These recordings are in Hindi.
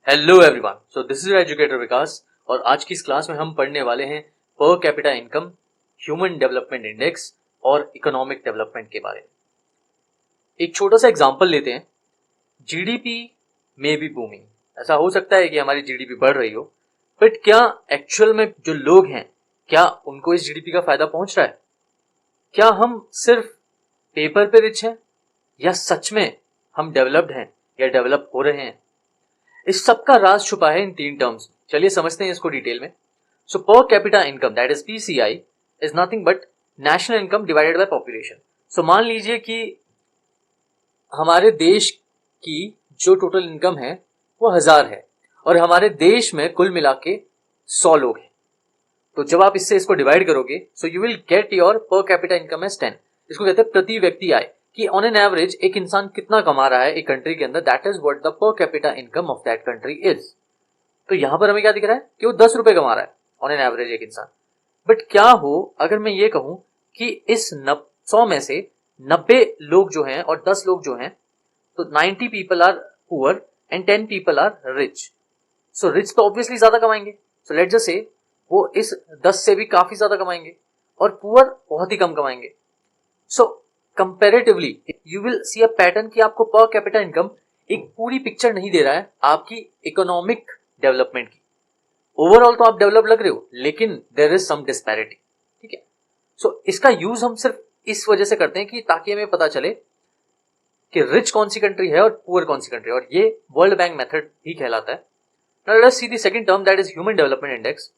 Hello everyone, so this is educator Vikas और आज की इस क्लास में हम पढ़ने वाले हैं पर capita income, human development index और इकोनॉमिक डेवलपमेंट के बारे में। एक छोटा सा एग्जांपल लेते हैं। जीडीपी में बी बूमिंग, ऐसा हो सकता है कि हमारी जीडीपी बढ़ रही हो, बट क्या एक्चुअल में जो लोग हैं क्या उनको इस जीडीपी का फायदा पहुंच रहा है? क्या हम सिर्फ पेपर पे रिच हैं या सच में हम डेवलप्ड हैं या डेवलप हो रहे हैं? इस सब का राज छुपा है इन तीन टर्म्स। चलिए समझते हैं इसको डिटेल में। So per capita income that is PCI is nothing but national income divided by population. So मान लीजिए कि हमारे देश की जो टोटल इनकम है वो 1000 है और हमारे देश में कुल मिला के 100 लोग हैं। तो जब आप इसको डिवाइड करोगे so you will get your per capita income as 10। इसको कहते हैं प्रति व्यक्ति आय, कि ऑन एन एवरेज एक इंसान कितना कमा रहा है एक कंट्री के अंदर, दैट इज व्हाट द पर capita income of that country is. तो यहां पर हमें क्या दिख रहा है कि वो 10 रुपए कमा रहा है ऑन एन एवरेज एक इंसान। बट क्या हो अगर मैं ये कहूं कि इस 100 में से 90 लोग जो हैं और 10 लोग जो हैं, तो 90 people are poor and 10 people are rich. So rich तो ऑब्वियसली ज्यादा कमाएंगे, सो लेट्स जस्ट से वो इस 10 से भी काफी ज्यादा कमाएंगे और पुअर बहुत ही कम कमाएंगे। So comparatively you will see a pattern कि आपको पर कैपिटा इनकम एक पूरी पिक्चर नहीं दे रहा है आपकी इकोनॉमिक डेवलपमेंट की। ओवरऑल तो आप डेवलप लग रहे हो लेकिन देयर इज सम डिस्पैरिटी, ठीक है। सो इसका यूज हम सिर्फ इस वजह से करते हैं कि ताकि हमें पता चले कि रिच कौन सी कंट्री है और पुअर कौन सी कंट्री है, और ये वर्ल्ड बैंक मेथड ही कहलाता है। Now let's see the second term that is human development index.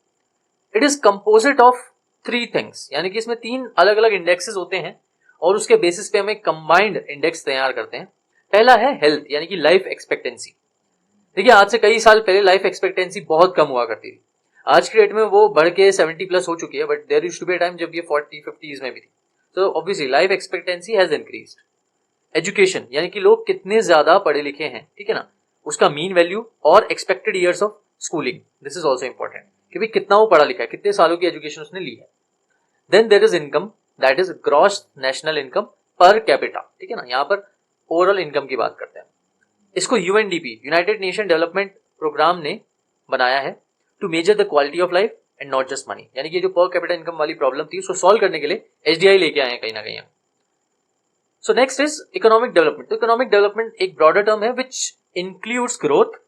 It is composite of 3 things, यानी कि इसमें 3 अलग अलग इंडेक्सेस होते हैं और उसके बेसिस पे हम एक कंबाइंड इंडेक्स तैयार करते हैं। पहला है हेल्थ, यानी कि लाइफ एक्सपेक्टेंसी। देखिए आज से कई साल पहले लाइफ एक्सपेक्टेंसी बहुत कम हुआ करती थी, आज की डेट में वो बढ़ के 70 प्लस हो चुकी है, but there used to be a time जब ये 40-50s में भी थी। तो obviously life expectancy has increased. Education, यानी कि लोग कितने ज्यादा पढ़े लिखे हैं, ठीक है ना, उसका मीन वैल्यू और expected years of schooling, this is also important कि भाई कितना वो पढ़ा लिखा है, कितने सालों की एजुकेशन उसने ली है। Then there is income that is gross national income per capita, ठीक है ना, यहाँ पर ओवरऑल इनकम की बात करते हैं। इसको UNDP, United Nation development programme ने बनाया है to measure the quality of life and not just money, यानी कि जो पर कैपिटा इनकम वाली प्रॉब्लम थी उसको सॉल्व करने के लिए एचडीआई लेके आए हैं कहीं ना कहीं। So next is economic development. तो इकोनॉमिक डेवलपमेंट एक ब्रॉडर टर्म है विच इंक्लूड्स ग्रोथ,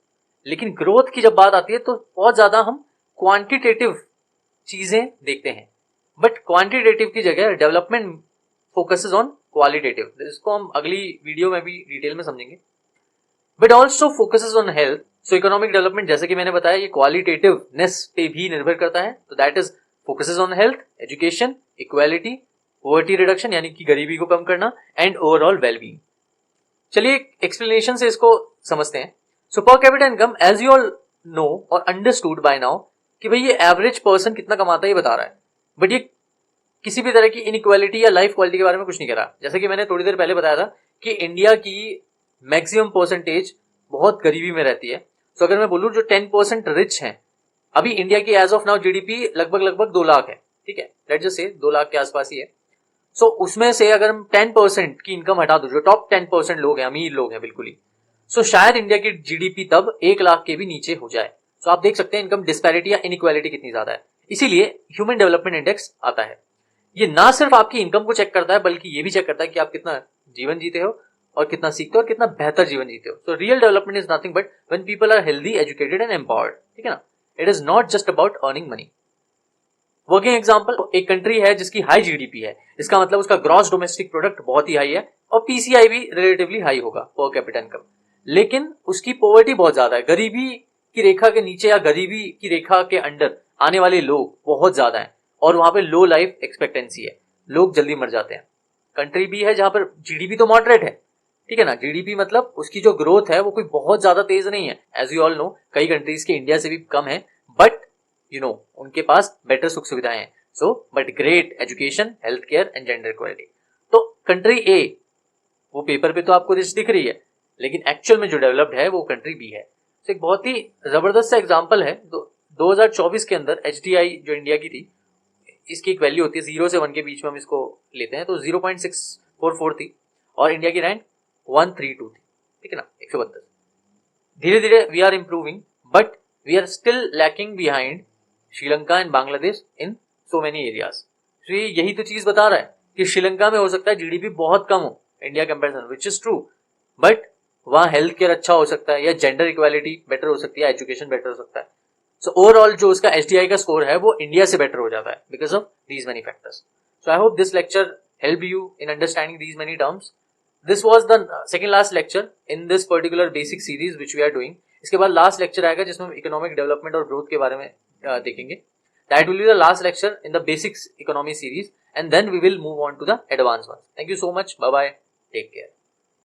लेकिन ग्रोथ की जब बात आती है तो बहुत ज्यादा हम क्वांटिटेटिव चीजें देखते हैं, बट क्वांटिटेटिव की जगह डेवलपमेंट फोकसेस ऑन क्वालिटेटिव। इसको हम अगली वीडियो में भी डिटेल में समझेंगे। But also focuses on health. So economic development जैसे कि मैंने बताया ये क्वालिटेटिवनेस पे भी निर्भर करता है, तो that is focuses on health, education, equality, poverty reduction यानी कि गरीबी को कम करना, एंड ओवरऑल वेलबींग। चलिए एक्सप्लेनेशन से इसको समझते हैं। So per capita income as you all know और अंडरस्टूड बाय नाउ कि भाई ये एवरेज पर्सन कितना कमाता है ये बता रहा है, बट ये किसी भी तरह की इनइक्वालिटी या लाइफ क्वालिटी के बारे में कुछ नहीं कह रहा। जैसे कि मैंने थोड़ी देर पहले बताया था कि इंडिया की मैक्सिमम परसेंटेज बहुत गरीबी में रहती है। तो अगर मैं बोलूं जो 10% रिच हैं, अभी इंडिया की एज ऑफ नाउ जीडीपी लगभग 2 लाख है, ठीक है, लेट्स जस्ट से 2 लाख के आसपास ही है। सो उसमें से अगर हम 10% की इनकम हटा दो, जो टॉप 10% लोग हैं, अमीर लोग हैं बिल्कुल ही, सो शायद इंडिया की जीडीपी तब 1 लाख के भी नीचे हो जाए। सो आप देख सकते हैं इनकम डिस्पैरिटी या इनइक्वालिटी कितनी ज्यादा है। इसीलिए ह्यूमन डेवलपमेंट इंडेक्स आता है। ये ना सिर्फ आपकी इनकम को चेक करता है बल्कि ये भी चेक करता है कि आप कितना जीवन जीते हो और कितना सीखते हो और कितना बेहतर जीवन जीते हो। So real development is nothing but when people are healthy, educated and empowered, ठीक है ना। It is not just about earning money. Working example, एक कंट्री है जिसकी हाई जीडीपी है, इसका मतलब उसका ग्रॉस डोमेस्टिक प्रोडक्ट बहुत ही हाई है और पीसीआई भी रिलेटिवली हाई होगा, पर कैपिटा इनकम, लेकिन उसकी पॉवर्टी बहुत ज्यादा है। गरीबी की रेखा के नीचे या गरीबी की रेखा के अंडर आने वाले लोग बहुत ज्यादा हैं और वहां पे लो लाइफ एक्सपेक्टेंसी है, लोग जल्दी मर जाते हैं। कंट्री भी है जहां पर जीडीपी तो मॉडरेट है, ठीक है ना, जीडीपी मतलब उसकी जो ग्रोथ है वो कोई बहुत ज्यादा तेज नहीं है, एज यू ऑल नो कई कंट्रीज के इंडिया से भी कम है, बट यू नो उनके पास बेटर सुख सुविधाएं हैं। So but great education, health care and gender equality. तो कंट्री ए वो पेपर पे तो आपको रिच दिख रही है, लेकिन एक्चुअल में जो डेवलप्ड है वो कंट्री बी है। तो एक बहुत ही जबरदस्त सा एग्जाम्पल है। 2024 के अंदर एचडीआई जो इंडिया की थी, इसकी एक वैल्यू होती है 0 से 1 के बीच में हम इसको लेते हैं, तो 0.644 थी और इंडिया की रैंक 132 थी, ठीक है ना, 132। धीरे धीरे we are improving but we are still lacking behind Sri Lanka and Bangladesh in so many areas. तो ये यही तो चीज बता रहा है कि श्रीलंका में हो सकता है जीडीपी बहुत कम हो India comparison, which is true, but वहाँ हेल्थ केयर अच्छा हो सकता है या जेंडर इक्वालिटी बेटर हो सकती है, एजुकेशन बेटर हो सकता है। सो ओवरऑल जो उसका एसडीआई का स्कोर है वो इंडिया से बेटर हो जाता है because of these many factors. So I hope this lecture help you in understanding these many terms. This was the second last lecture in this particular basic series which we are doing. इसके बाद लास्ट लेक्चर आएगा जिसमें हम इकोनॉमिक डेवलपमेंट और ग्रोथ के बारे में देखेंगे। That will be the last lecture in the basics economy series, and then we will move on to the advanced ones. Thank you so much. Bye bye. Take care.